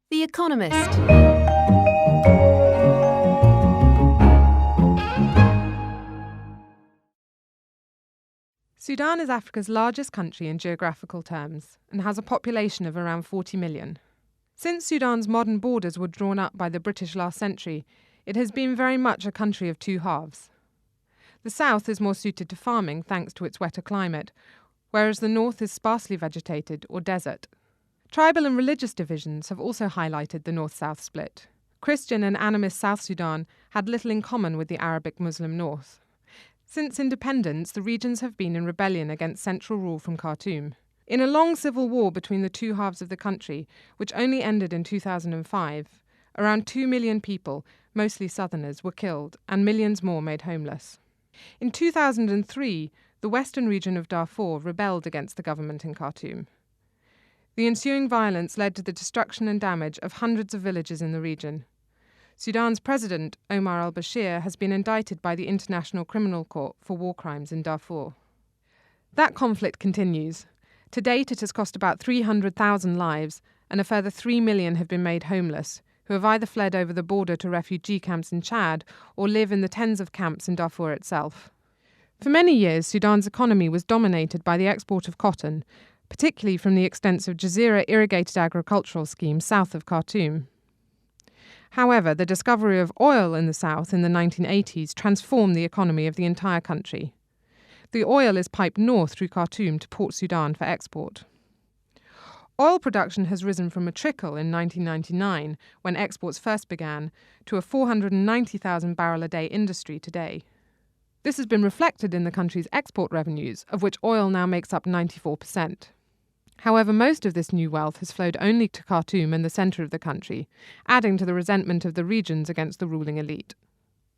The Economist. Sudan is Africa's largest country in geographical terms and has a population of around 40 million. Since Sudan's modern borders were drawn up by the British last century, it has been very much a country of two halves. The south is more suited to farming thanks to its wetter climate, whereas the north is sparsely vegetated or desert. Tribal and religious divisions have also highlighted the north-south split. Christian and animist South Sudan had little in common with the Arabic Muslim north. Since independence, the regions have been in rebellion against central rule from Khartoum. In a long civil war between the two halves of the country, which only ended in 2005, around 2 million people, mostly southerners, were killed and millions more made homeless. In 2003, the western region of Darfur rebelled against the government in Khartoum. The ensuing violence led to the destruction and damage of hundreds of villages in the region. Sudan's president, Omar al-Bashir, has been indicted by the International Criminal Court for war crimes in Darfur. That conflict continues. To date, it has cost about 300,000 lives, and a further 3 million have been made homeless, who have either fled over the border to refugee camps in Chad or live in the tens of camps in Darfur itself. For many years, Sudan's economy was dominated by the export of cotton, particularly from the extensive Jazeera irrigated agricultural scheme south of Khartoum. However, the discovery of oil in the south in the 1980s transformed the economy of the entire country. The oil is piped north through Khartoum to Port Sudan for export. Oil production has risen from a trickle in 1999, when exports first began, to a 490,000 barrel a day industry today. This has been reflected in the country's export revenues, of which oil now makes up 94%. However, most of this new wealth has flowed only to Khartoum and the centre of the country, adding to the resentment of the regions against the ruling elite.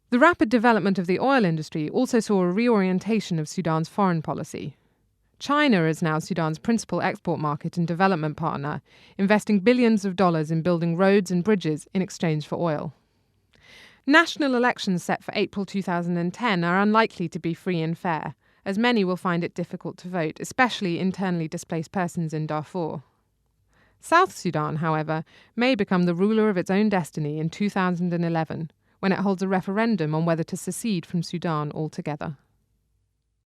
The rapid development of the oil industry also saw a reorientation of Sudan's foreign policy. China is now Sudan's principal export market and development partner, investing billions of dollars in building roads and bridges in exchange for oil. National elections set for April 2010 are unlikely to be free and fair, as many will find it difficult to vote, especially internally displaced persons in Darfur. South Sudan, however, may become the ruler of its own destiny in 2011, when it holds a referendum on whether to secede from Sudan altogether.